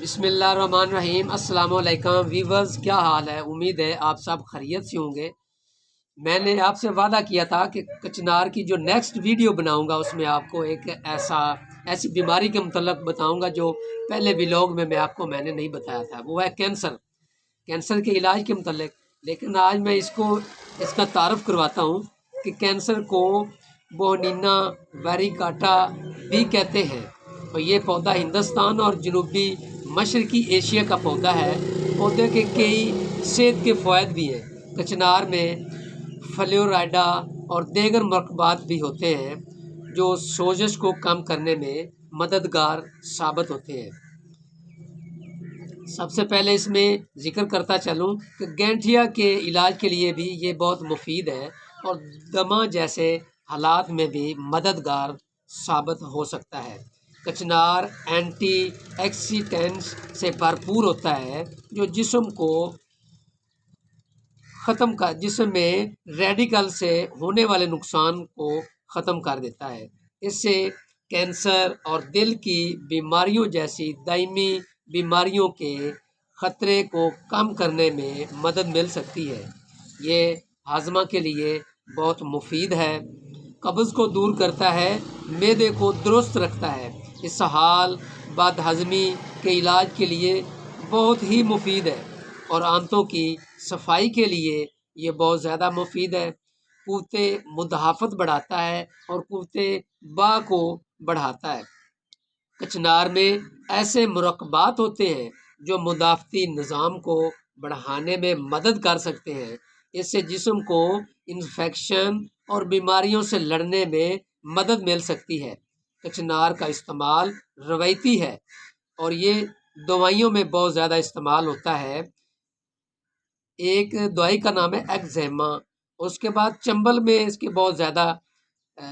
बिस्मिल्लाहिर्रहमानिर्रहीम। अस्सलाम वालेकुम वीवर्स, क्या हाल है? उम्मीद है आप सब खैरियत से होंगे। मैंने आपसे वादा किया था कि कचनार की जो नेक्स्ट वीडियो बनाऊंगा उसमें आपको एक ऐसी बीमारी के मतलब बताऊंगा जो पहले व्लॉग में मैंने नहीं बताया था। वो है कैंसर के इलाज के मतलब। लेकिन आज मैं इसका तारुफ करवाता हूँ कि कैंसर को बोनीना वेरिकाटा भी कहते हैं और ये पौधा हिंदुस्तान और जनूबी मशरकी एशिया का पौधा है। पौधे के कई सेहत के फ़ायदे भी हैं। कचनार में फ्लोराइडा और दीगर मरकबात भी होते हैं जो सोजश को कम करने में मददगार साबित होते हैं। सबसे पहले इसमें जिक्र करता चलूँ कि गैंठिया के इलाज के लिए भी ये बहुत मुफीद है और दमा जैसे हालात में भी मददगार साबित हो सकता है। कचनार एंटी ऑक्सीडेंट्स से भरपूर होता है जो जिस्म में रेडिकल से होने वाले नुकसान को ख़त्म कर देता है। इससे कैंसर और दिल की बीमारियों जैसी दायमी बीमारियों के ख़तरे को कम करने में मदद मिल सकती है। ये हाजमा के लिए बहुत मुफीद है, कब्ज़ को दूर करता है, मैदे को दुरुस्त रखता है। इसहाल बदहज़मी के इलाज के लिए बहुत ही मुफीद है और आंतों की सफाई के लिए ये बहुत ज़्यादा मुफीद है। क़ुव्वते मुदाफ़त बढ़ाता है और क़ुव्वते बा को बढ़ाता है। कचनार में ऐसे मुरक्बात होते हैं जो मुदाफ़ती निज़ाम को बढ़ाने में मदद कर सकते हैं। इससे जिस्म को इन्फेक्शन और बीमारियों से लड़ने में मदद मिल सकती है। कचनार का इस्तेमाल रवायती है और ये दवाइयों में बहुत ज़्यादा इस्तेमाल होता है। एक दवाई का नाम है एक्ज़ेमा। उसके बाद चंबल में इसके बहुत ज़्यादा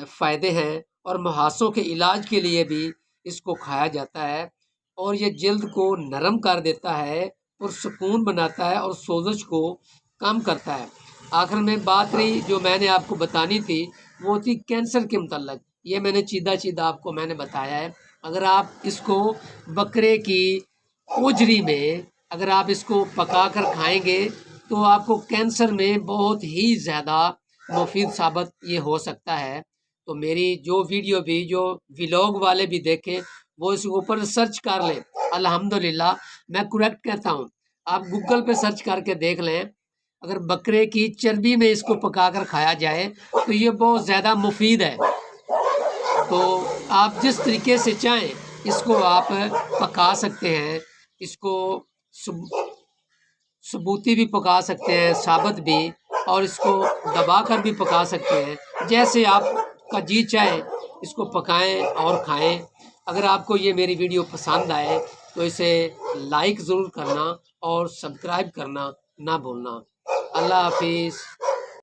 फ़ायदे हैं और मुहासों के इलाज के लिए भी इसको खाया जाता है और ये जल्द को नरम कर देता है और सुकून बनाता है और सोजश को कम करता है। आखिर में बात रही जो मैंने आपको बतानी थी वो थी कैंसर के मतलब। ये मैंने सीधा आपको बताया है। अगर आप इसको बकरे की ओजरी में अगर आप इसको पका कर खाएंगे तो आपको कैंसर में बहुत ही ज़्यादा मुफीद साबित ये हो सकता है। तो मेरी जो वीडियो भी जो व्लॉग वाले भी देखें वो इसके ऊपर सर्च कर लें। अल्हम्दुलिल्लाह मैं करेक्ट कहता हूँ, आप गूगल पे सर्च करके देख लें। अगर बकरे की चर्बी में इसको पका कर खाया जाए तो ये बहुत ज़्यादा मुफीद है। तो आप जिस तरीके से चाहें इसको आप पका सकते हैं। इसको सबूती भी पका सकते हैं, साबुत भी, और इसको दबा कर भी पका सकते हैं। जैसे आपका जी चाहे इसको पकाएं और खाएं। अगर आपको ये मेरी वीडियो पसंद आए तो इसे लाइक ज़रूर करना और सब्सक्राइब करना ना भूलना। अल्लाह हाफिज़।